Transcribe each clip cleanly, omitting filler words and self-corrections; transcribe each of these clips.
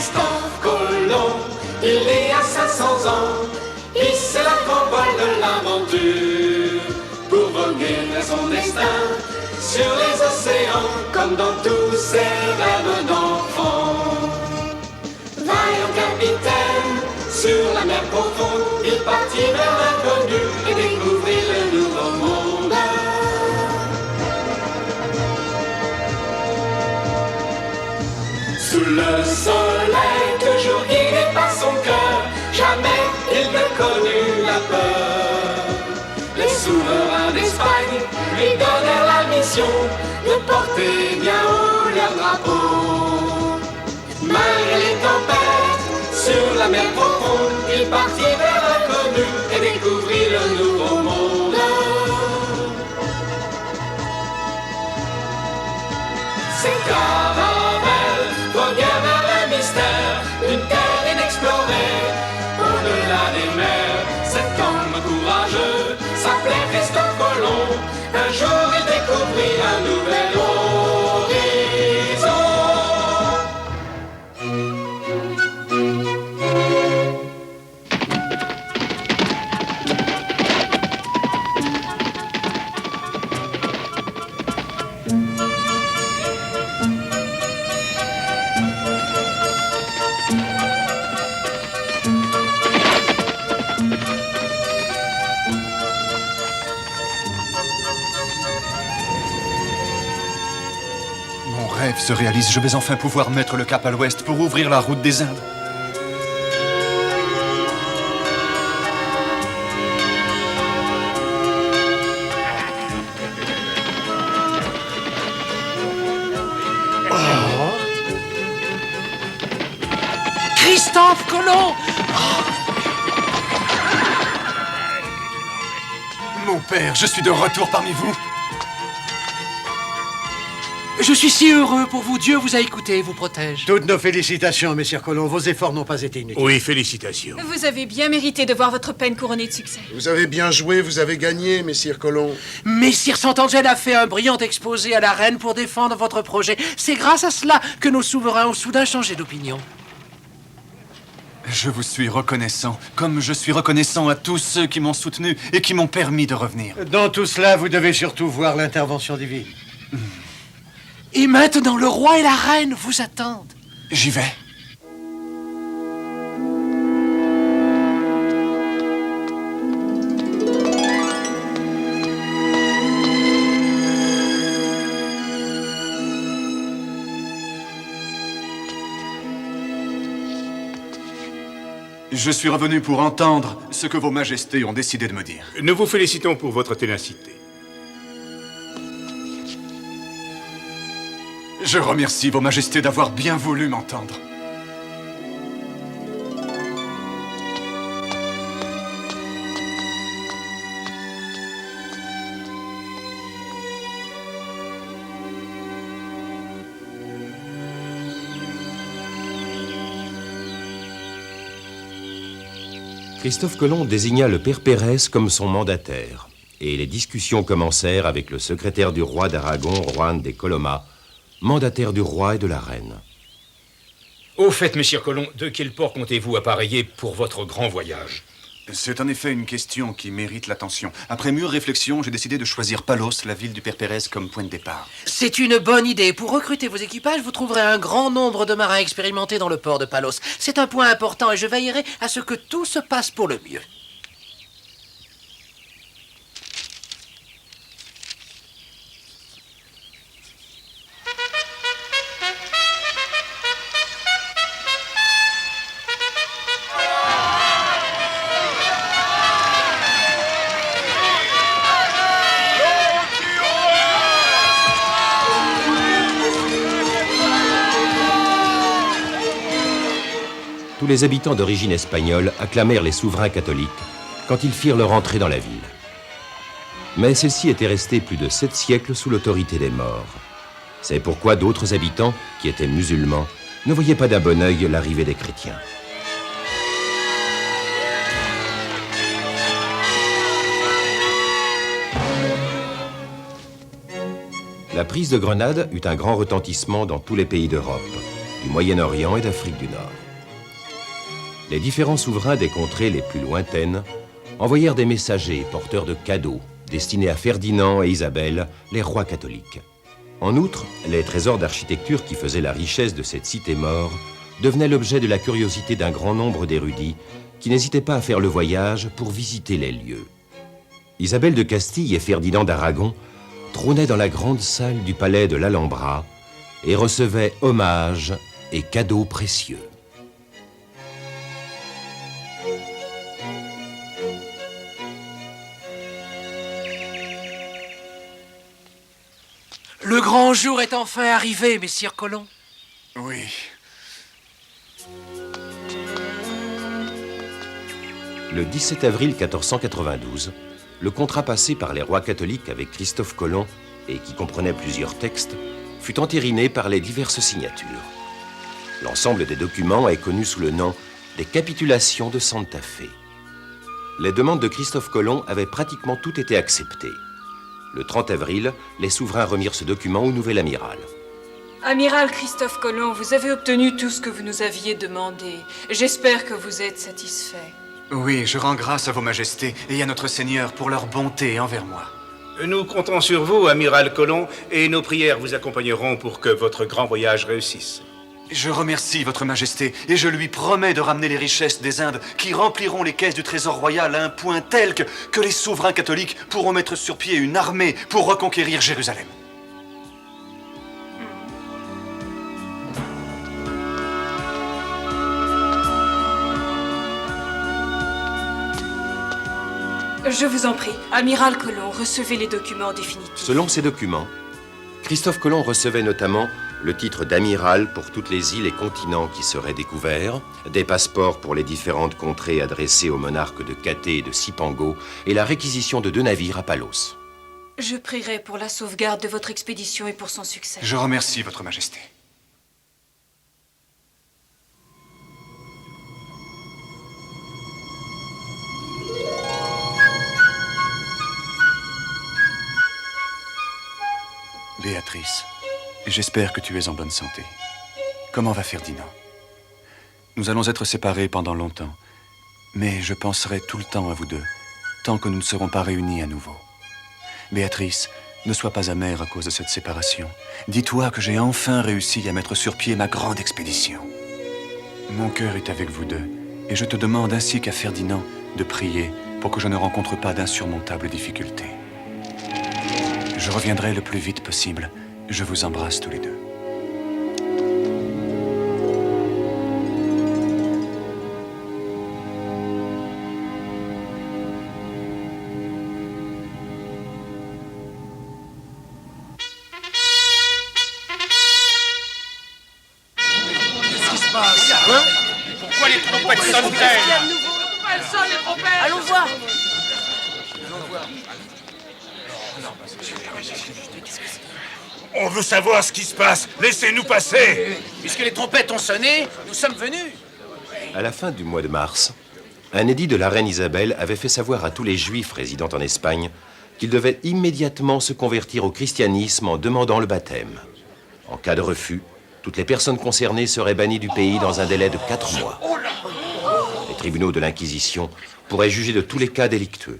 Christophe Colomb, il est à 500 ans, il c'est la convoi de l'aventure, pour voguer vers son destin, sur les océans, comme dans tous ses rêves d'enfant. Vaillant capitaine, sur la mer profonde, il partit vers l'inconnu et découvrit le nouveau monde. Sous le soleil, toujours guidé par son cœur, jamais il ne connut la peur. Les souverains d'Espagne lui donnèrent la mission de porter bien haut leur drapeau. Malgré les tempêtes, sur la mer profonde, il partit vers l'inconnu et découvrit le nouveau monde. Ces caravelles voguèrent vers le mystère d'une terre inexplorée, au-delà des mers. Cet homme courageux s'appelait Christophe Colomb. Un jour il découvrit un nouvel horizon. Mon rêve se réalise, je vais enfin pouvoir mettre le cap à l'ouest pour ouvrir la route des Indes. Christophe Colomb! Mon père, je suis de retour parmi vous. Je suis si heureux pour vous. Dieu vous a écouté et vous protège. Toutes nos félicitations, messire Colomb. Vos efforts n'ont pas été inutiles. Oui, félicitations. Vous avez bien mérité de voir votre peine couronnée de succès. Vous avez bien joué, vous avez gagné, messire Colomb. Messire Sant'Angèle a fait un brillant exposé à la reine pour défendre votre projet. C'est grâce à cela que nos souverains ont soudain changé d'opinion. Je vous suis reconnaissant, comme je suis reconnaissant à tous ceux qui m'ont soutenu et qui m'ont permis de revenir. Dans tout cela, vous devez surtout voir l'intervention divine. Et maintenant, le roi et la reine vous attendent. J'y vais. Je suis revenu pour entendre ce que vos majestés ont décidé de me dire. Nous vous félicitons pour votre ténacité. Je remercie vos majestés d'avoir bien voulu m'entendre. Christophe Colomb désigna le père Pérez comme son mandataire, et les discussions commencèrent avec le secrétaire du roi d'Aragon, Juan de Coloma, mandataire du roi et de la reine. Au fait, monsieur Colomb, de quel port comptez-vous appareiller pour votre grand voyage? C'est en effet une question qui mérite l'attention. Après mûre réflexion, j'ai décidé de choisir Palos, la ville du père Pérez, comme point de départ. C'est une bonne idée. Pour recruter vos équipages, vous trouverez un grand nombre de marins expérimentés dans le port de Palos. C'est un point important et je veillerai à ce que tout se passe pour le mieux. Tous les habitants d'origine espagnole acclamèrent les souverains catholiques quand ils firent leur entrée dans la ville. Mais celle-ci était restée plus de 7 siècles sous l'autorité des morts. C'est pourquoi d'autres habitants, qui étaient musulmans, ne voyaient pas d'un bon œil l'arrivée des chrétiens. La prise de Grenade eut un grand retentissement dans tous les pays d'Europe. du Moyen-Orient et d'Afrique du Nord. Les différents souverains des contrées les plus lointaines envoyèrent des messagers porteurs de cadeaux destinés à Ferdinand et Isabelle, les rois catholiques. En outre, les trésors d'architecture qui faisaient la richesse de cette cité-mort devenaient l'objet de la curiosité d'un grand nombre d'érudits qui n'hésitaient pas à faire le voyage pour visiter les lieux. Isabelle de Castille et Ferdinand d'Aragon trônaient dans la grande salle du palais de l'Alhambra et recevaient hommages et cadeaux précieux. Le grand jour est enfin arrivé, messire Colomb. Oui. Le 17 avril 1492, le contrat passé par les rois catholiques avec Christophe Colomb, et qui comprenait plusieurs textes, fut entériné par les diverses signatures. L'ensemble des documents est connu sous le nom des capitulations de Santa Fe. Les demandes de Christophe Colomb avaient pratiquement toutes été acceptées. Le 30 avril, les souverains remirent ce document au nouvel amiral. Amiral Christophe Colomb, vous avez obtenu tout ce que vous nous aviez demandé. J'espère que vous êtes satisfait. Oui, je rends grâce à vos majestés et à notre Seigneur pour leur bonté envers moi. Nous comptons sur vous, amiral Colomb, et nos prières vous accompagneront pour que votre grand voyage réussisse. Je remercie votre majesté et je lui promets de ramener les richesses des Indes qui rempliront les caisses du trésor royal à un point tel que les souverains catholiques pourront mettre sur pied une armée pour reconquérir Jérusalem. Je vous en prie, amiral Colomb, recevez les documents définitifs. Selon ces documents, Christophe Colomb recevait notamment le titre d'amiral pour toutes les îles et continents qui seraient découverts, des passeports pour les différentes contrées adressées aux monarques de Cathay et de Cipango, et la réquisition de 2 navires à Palos. Je prierai pour la sauvegarde de votre expédition et pour son succès. Je remercie votre majesté. Béatrice, j'espère que tu es en bonne santé. Comment va Ferdinand? Nous allons être séparés pendant longtemps, mais je penserai tout le temps à vous deux, tant que nous ne serons pas réunis à nouveau. Béatrice, ne sois pas amère à cause de cette séparation. Dis-toi que j'ai enfin réussi à mettre sur pied ma grande expédition. Mon cœur est avec vous deux, et je te demande ainsi qu'à Ferdinand de prier pour que je ne rencontre pas d'insurmontables difficultés. Je reviendrai le plus vite possible. Je vous embrasse tous les deux. Pourquoi les trompettes sonnent-elles? Allons voir. On veut savoir ce qui se passe. Laissez-nous passer. Puisque les trompettes ont sonné, nous sommes venus. À la fin du mois de mars, un édit de la reine Isabelle avait fait savoir à tous les juifs résidant en Espagne qu'ils devaient immédiatement se convertir au christianisme en demandant le baptême. En cas de refus, toutes les personnes concernées seraient bannies du pays dans un délai de 4 mois. Les tribunaux de l'Inquisition pourraient juger de tous les cas délictueux.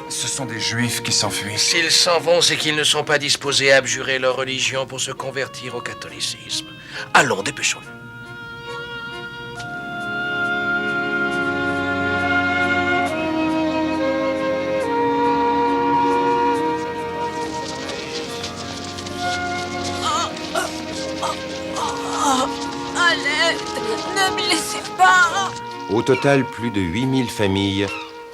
Ce sont des juifs qui s'enfuient. S'ils s'en vont, c'est qu'ils ne sont pas disposés à abjurer leur religion pour se convertir au catholicisme. Allons, dépêchons-nous. À l'aide! Ne me laissez pas. Au total, plus de 8000 familles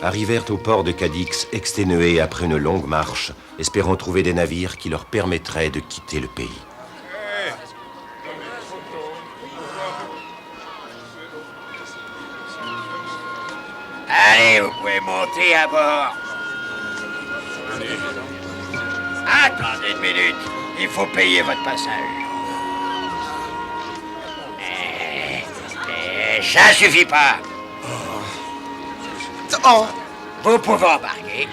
arrivèrent au port de Cadix exténuées après une longue marche, espérant trouver des navires qui leur permettraient de quitter le pays. Allez, vous pouvez monter à bord. Attendez une minute, il faut payer votre passage. Mais ça suffit pas. Oh. Vous pouvez embarquer.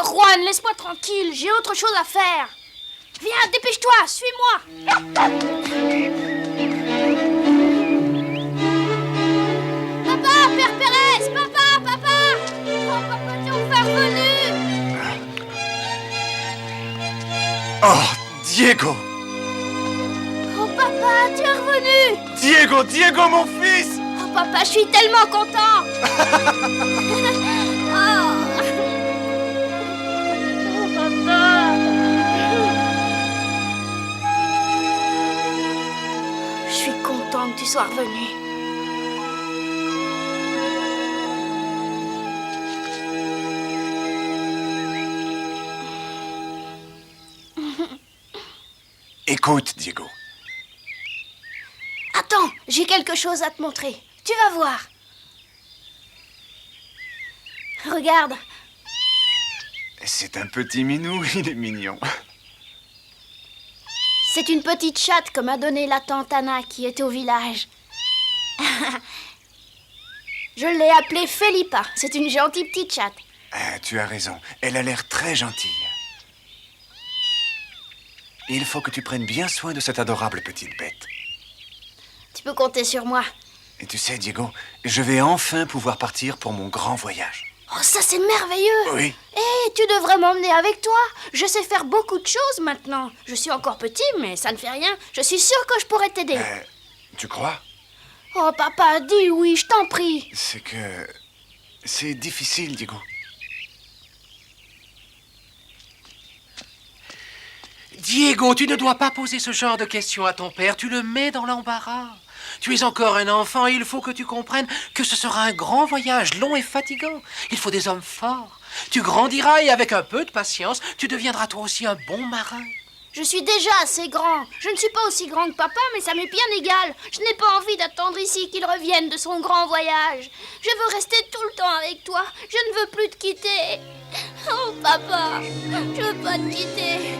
Juan, laisse-moi tranquille, j'ai autre chose à faire. Viens, dépêche-toi, suis-moi. Papa, Père Pérez, papa. Oh, papa, t'es enfin revenu. Oh, Diego! Oh, papa, tu es revenu. Diego, mon fils! Oh, papa, je suis tellement content. Oh. Je suis content que tu sois revenu. Écoute, Diego. Attends, j'ai quelque chose à te montrer. Tu vas voir. Regarde. C'est un petit minou, il est mignon. C'est une petite chatte que m'a donnée la tante Anna qui était au village. Je l'ai appelée Felipa. C'est une gentille petite chatte. Ah, tu as raison, elle a l'air très gentille. Il faut que tu prennes bien soin de cette adorable petite bête. Tu peux compter sur moi. Et tu sais, Diego, je vais enfin pouvoir partir pour mon grand voyage. Oh, ça c'est merveilleux. Oui. Eh, tu devrais m'emmener avec toi. Je sais faire beaucoup de choses maintenant. Je suis encore petit, mais ça ne fait rien. Je suis sûre que je pourrais t'aider. Tu crois? Oh, papa, dis oui, je t'en prie. C'est que... c'est difficile, Diego. Diego, tu ne dois pas poser ce genre de questions à ton père. Tu le mets dans l'embarras. Tu es encore un enfant et il faut que tu comprennes que ce sera un grand voyage, long et fatigant. Il faut des hommes forts. Tu grandiras et avec un peu de patience, tu deviendras toi aussi un bon marin. Je suis déjà assez grand. Je ne suis pas aussi grand que papa, mais ça m'est bien égal. Je n'ai pas envie d'attendre ici qu'il revienne de son grand voyage. Je veux rester tout le temps avec toi. Je ne veux plus te quitter. Oh, papa, je veux pas te quitter.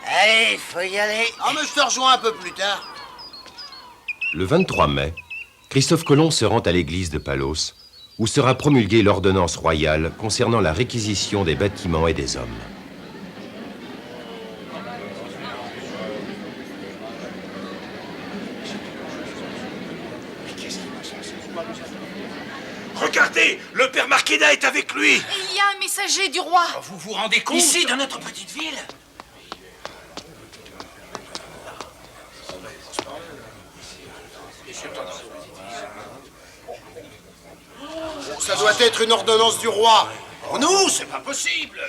Allez, faut y aller. Ah, mais je te rejoins un peu plus tard. Le 23 mai, Christophe Colomb se rend à l'église de Palos, où sera promulguée l'ordonnance royale concernant la réquisition des bâtiments et des hommes. Regardez, le père Marqueda est avec lui. Il y a un messager du roi. Vous vous rendez compte? Ici, dans notre petite ville. Ça doit être une ordonnance du roi. Pour nous, c'est pas possible.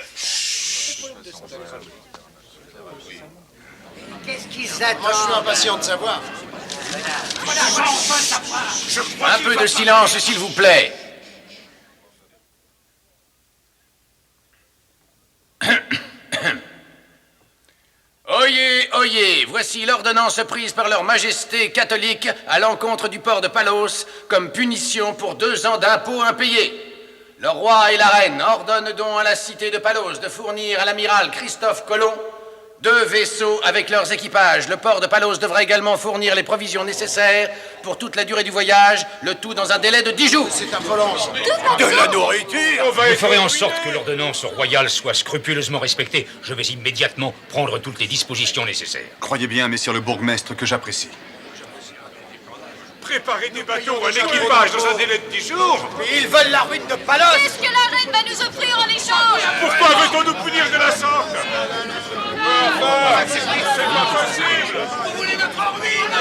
Qu'est-ce qu'ils attendent? Moi, je suis impatient de savoir. Un peu de silence, s'il vous plaît. Oyez, oyez, voici l'ordonnance prise par leur majesté catholique à l'encontre du port de Palos comme punition pour 2 ans d'impôts impayés. Le roi et la reine ordonnent donc à la cité de Palos de fournir à l'amiral Christophe Colomb 2 vaisseaux avec leurs équipages. Le port de Palos devra également fournir les provisions nécessaires pour toute la durée du voyage, le tout dans un délai de 10 jours. C'est affolant. De la nourriture. Je ferai en sorte que l'ordonnance royale soit scrupuleusement respectée. Je vais immédiatement prendre toutes les dispositions nécessaires. Croyez bien, messieurs le bourgmestre, que j'apprécie. Préparer des bateaux ou un équipage dans un délai de 10 jours. Mais ils veulent la ruine de Palos. Qu'est-ce que la reine va nous offrir en échange? Pourquoi veut-on nous punir de la sorte? C'est pas possible. Vous voulez notre ruine?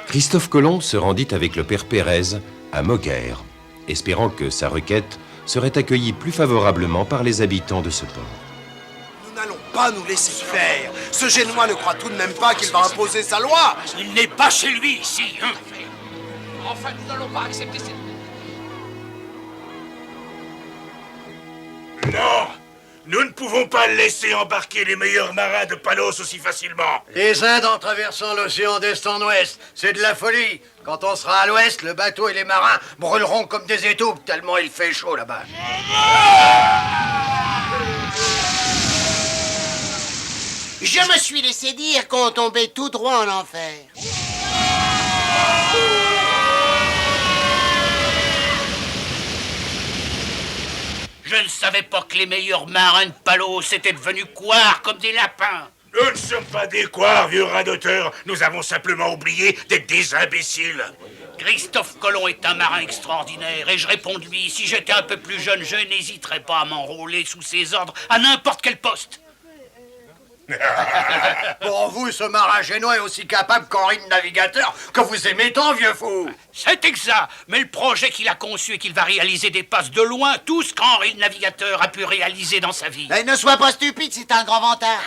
Christophe Colomb se rendit avec le père Pérez à Moguer, espérant que sa requête serait accueillie plus favorablement par les habitants de ce port. Nous n'allons pas nous laisser faire. Ce Génois ne croit tout de même pas qu'il va imposer sa loi. Il n'est pas chez lui ici, hein. Enfin, nous n'allons pas accepter cette... Non, nous ne pouvons pas laisser embarquer les meilleurs marins de Palos aussi facilement. Les Indes en traversant l'océan d'est en ouest, c'est de la folie. Quand on sera à l'ouest, le bateau et les marins brûleront comme des étoupes tellement il fait chaud là-bas. Je me suis laissé dire qu'on tombait tout droit en enfer. Je ne savais pas que les meilleurs marins de Palos étaient devenus couards comme des lapins. Nous ne sommes pas des couards, vieux radoteur. Nous avons simplement oublié d'être des imbéciles. Christophe Colomb est un marin extraordinaire et je réponds de lui, si j'étais un peu plus jeune, je n'hésiterais pas à m'enrôler sous ses ordres à n'importe quel poste. Pour vous, ce marin génois est aussi capable qu'Henri le Navigateur, que vous aimez tant, vieux fou. C'est exact, mais le projet qu'il a conçu et qu'il va réaliser dépasse de loin tout ce qu'Henri le Navigateur a pu réaliser dans sa vie. Ne sois pas stupide, c'est un grand vantard.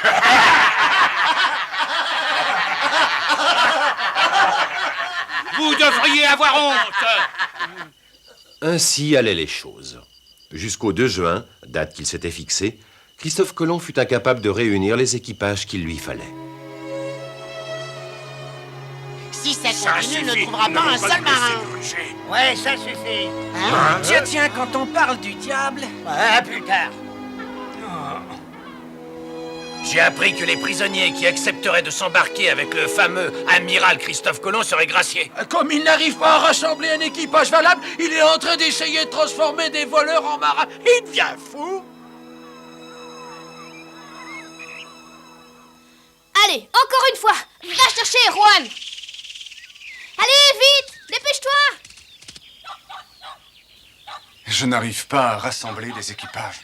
Vous devriez avoir honte. Ainsi allaient les choses. Jusqu'au 2 juin, date qu'il s'était fixée, Christophe Colomb fut incapable de réunir les équipages qu'il lui fallait. Si ça continue, ne trouvera pas un seul marin. Ouais, ça suffit. Hein? Tiens, quand on parle du diable... Ouais, plus tard. J'ai appris que les prisonniers qui accepteraient de s'embarquer avec le fameux amiral Christophe Colomb seraient graciés. Comme il n'arrive pas à rassembler un équipage valable, il est en train d'essayer de transformer des voleurs en marins. Il devient fou. Allez, encore une fois, va chercher Juan. Allez, vite, dépêche-toi. Je n'arrive pas à rassembler des équipages.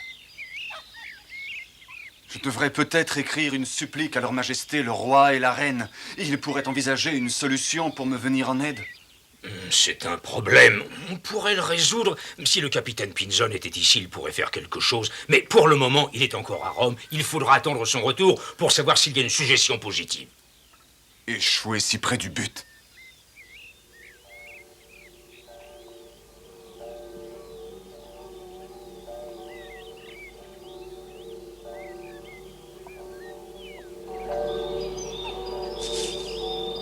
Je devrais peut-être écrire une supplique à leur majesté, le roi et la reine. Ils pourraient envisager une solution pour me venir en aide. C'est un problème. On pourrait le résoudre. Si le capitaine Pinzon était ici, il pourrait faire quelque chose. Mais pour le moment, il est encore à Rome. Il faudra attendre son retour pour savoir s'il y a une suggestion positive. Échouer si près du but.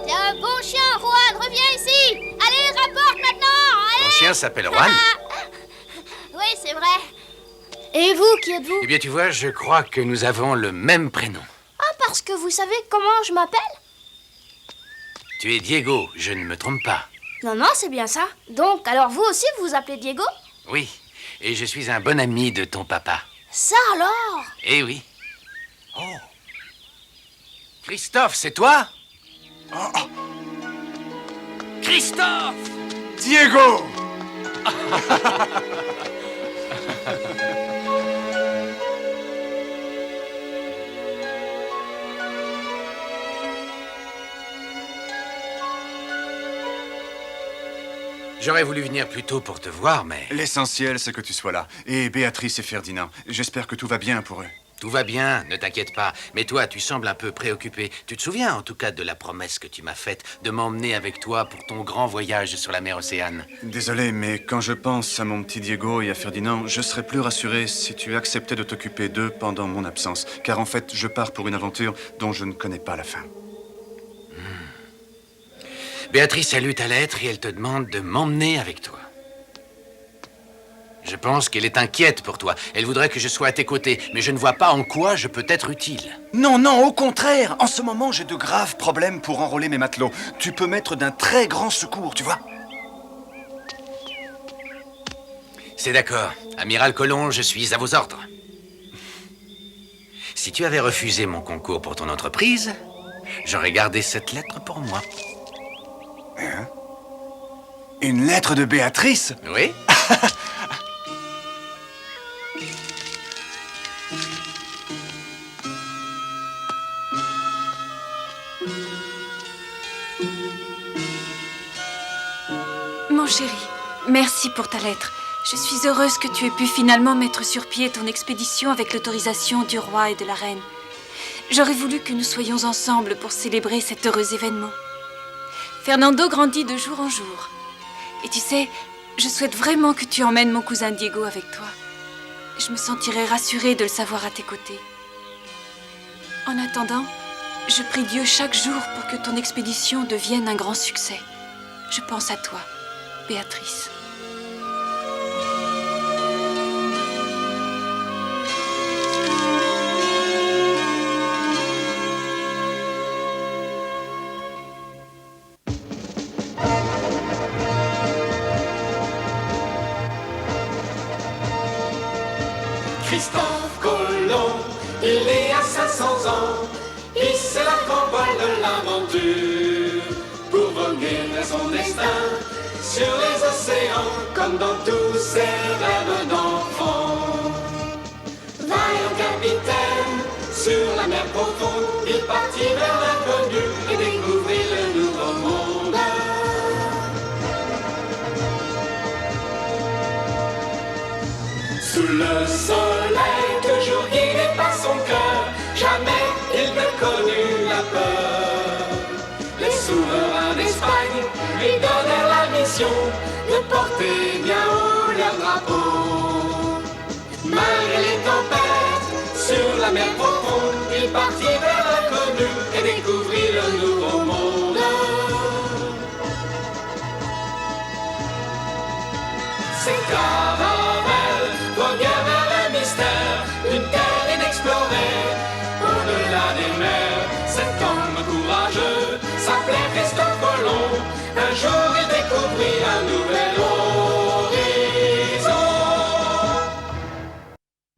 T'es un bon chien, Juan, reviens ici. Allez, rapporte maintenant. Allez. Mon chien s'appelle Juan. Oui, c'est vrai. Et vous, qui êtes-vous? Eh bien, tu vois, je crois que nous avons le même prénom. Ah, parce que vous savez comment je m'appelle? Tu es Diego, je ne me trompe pas. Non, non, c'est bien ça. Donc, alors vous aussi, vous vous appelez Diego? Oui, et je suis un bon ami de ton papa. Ça alors? Eh oui. Oh. Christophe, c'est toi? Christophe! Diego! J'aurais voulu venir plus tôt pour te voir, mais... L'essentiel, c'est que tu sois là. Et Béatrice et Ferdinand. J'espère que tout va bien pour eux. Tout va bien, ne t'inquiète pas. Mais toi, tu sembles un peu préoccupé. Tu te souviens, en tout cas, de la promesse que tu m'as faite de m'emmener avec toi pour ton grand voyage sur la mer Océane. Désolé, mais quand je pense à mon petit Diego et à Ferdinand, je serais plus rassuré si tu acceptais de t'occuper d'eux pendant mon absence. Car en fait, je pars pour une aventure dont je ne connais pas la fin. Béatrice a lu ta lettre et elle te demande de m'emmener avec toi. Je pense qu'elle est inquiète pour toi. Elle voudrait que je sois à tes côtés, mais je ne vois pas en quoi je peux être utile. Non, non, au contraire. En ce moment, j'ai de graves problèmes pour enrôler mes matelots. Tu peux m'être d'un très grand secours, tu vois. C'est d'accord. Amiral Colomb, je suis à vos ordres. Si tu avais refusé mon concours pour ton entreprise, j'aurais gardé cette lettre pour moi. Hein? Une lettre de Béatrice? Oui. Mon chéri, merci pour ta lettre. Je suis heureuse que tu aies pu finalement mettre sur pied ton expédition avec l'autorisation du roi et de la reine. J'aurais voulu que nous soyons ensemble pour célébrer cet heureux événement. Fernando grandit de jour en jour. Et tu sais, je souhaite vraiment que tu emmènes mon cousin Diego avec toi. Je me sentirai rassurée de le savoir à tes côtés. En attendant, je prie Dieu chaque jour pour que ton expédition devienne un grand succès. Je pense à toi, Béatrice. Christophe Colomb, il est à 500 ans, il c'est la campagne de l'aventure, pour voguer vers son destin, sur les océans, comme dans tous ses rêves d'enfant. Vaillant capitaine, sur la mer profonde, il partit vers l'inconnu et découvrit le nouveau monde. Sous le soleil, toujours guidé par son cœur, jamais il ne connut la peur. Les souverains d'Espagne lui donnèrent la mission de porter bien haut leur drapeau. Malgré les tempêtes, sur la mer profonde, il partit vers l'inconnu et découvrit le nouveau monde. Ces caravelles voguèrent vers le mystère d'une terre inexplorée, au-delà des mers. Cet homme courageux s'appelait Christophe Colomb. Un jour